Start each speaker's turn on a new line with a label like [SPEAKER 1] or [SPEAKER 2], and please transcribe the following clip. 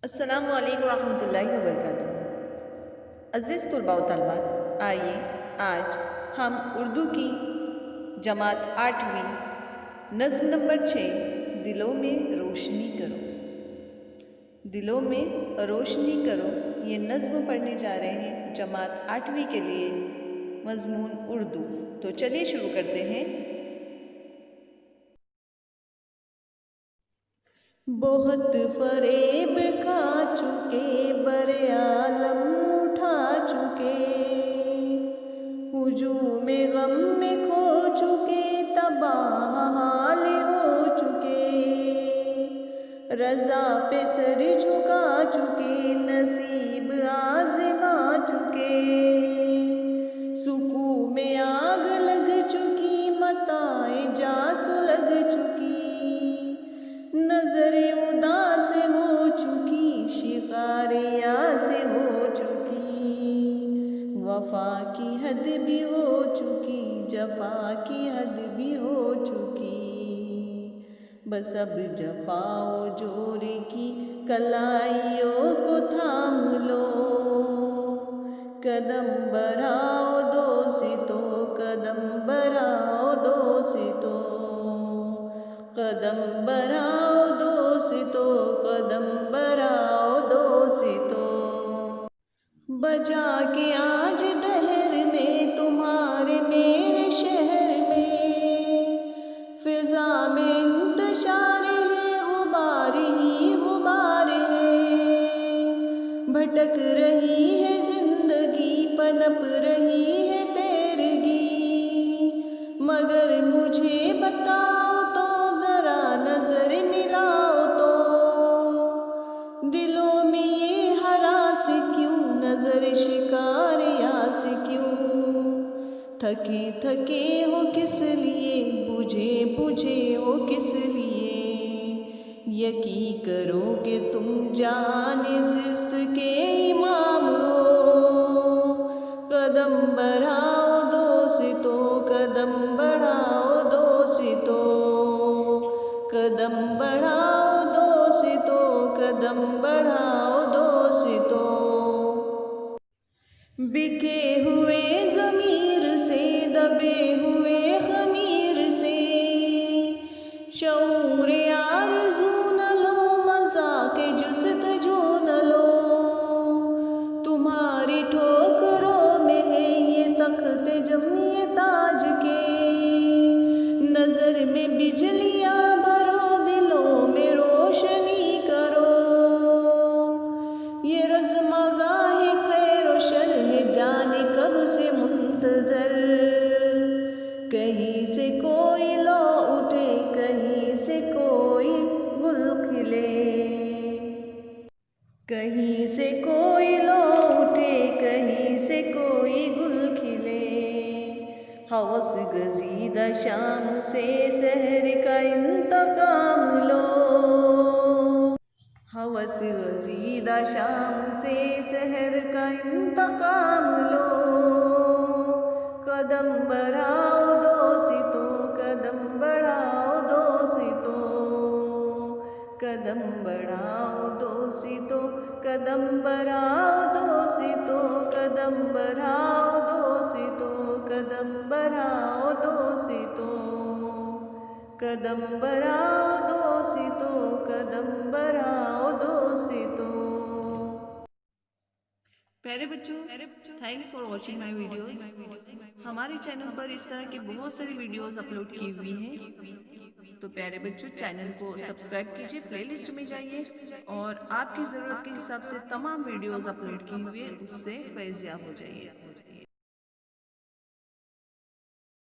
[SPEAKER 1] अस्सलामु अलैकुम रहमतुल्लाहि व बरकातुहू। अज़ीज़ तुलबा व तलबात, आइए आज हम उर्दू की जमात 8वीं नज़्म नंबर 6 दिलों में रोशनी करो, दिलों में रोशनी करो ये नज़्म पढ़ने जा रहे हैं जमात 8वीं के लिए मज़मून उर्दू। तो चलिए शुरू करते हैं। बहुत फरेब खा चुके, बरे आलम उठा चुके, हुजूम गम में खो चुके, तबाह हाल हो चुके, रज़ा पे सर झुका चुके, नसीब आज़मा चुके, सुकून में आग लग चुकी, मताए जा सुलग चुकी, नजर उदास हो चुकी, शिकारिया से हो चुकी, वफा की हद भी हो चुकी, जफा की हद भी हो चुकी, बस अब जफाओ जोर की कलाइयों को थाम लो, कदम बढ़ाओ दोस्तों, कदम बढ़ाओ दोस्तों, कदम बढ़ाओ दोस्तों, कदम बढ़ाओ दोस्तों, बजा के आज दहर में तुम्हारे मेरे शहर में, फिजा में इंतशार है, गुबार ही गुबार है, भटक रही है जिंदगी, पनप रही है तेरगी, मगर मुझे बताओ तो जरा नजर मिलाओ तो, दिलों में ये हरास क्यों, नजर शिकारिया से क्यों, थके थके हो किस लिए, बुझे बुझे हो किस लिए, यकी करो कि तुम जाने जिस्त के इमाम हो, कदम बढ़ाओ दोस्तों, कदम बढ़ाओ दोस्तों, कदम बढ़ाओ दोस्तों, कदम बढ़ाओ दोस्तों, बिके हुए ज़मीर से, दबे हुए ख़मीर से, शऊर आरज़ू न लो, मज़ाक़ जुस्तजू न लो, तुम्हारी ठोकरों में है ये तख्त जमी ताज के, नज़र में बिजलियाँ भरो, दिलों में रोशनी करो, ये रज़्मगाह खैर व शर है, जाने कब से मुंतज़र, कहीं से कोई लो उठे, कहीं से कोई गुल खिले, कहीं से कोई लो उठे, कहीं से कोई गुल खिले, हवस गजीदा शाम से सहर का इंतकाम लो, हवस गजीदा शाम से सहर का इंतकाम लो, कदम बढ़ाओ दोस्तों, कदम बढ़ाओ दोस्तों, कदम बढ़ाओ दोस्तों, कदम बढ़ाओ दोस्तों, कदम बढ़ाओ दोस्तों, कदम बढ़ाओ दोस्तों, कदम बढ़ाओ दोस्तों, कदम बढ़ाओ दोस्तों। प्यारे बच्चों, thanks for watching my videos. हमारे चैनल पर इस तरह की बहुत सारी वीडियोस अपलोड की हुई हैं, तो प्यारे बच्चों चैनल को सब्सक्राइब कीजिए, प्लेलिस्ट में जाइए और आपकी ज़रूरत के हिसाब से तमाम वीडियोस अपलोड की हुई है उससे फैज़ याब हो जाइए।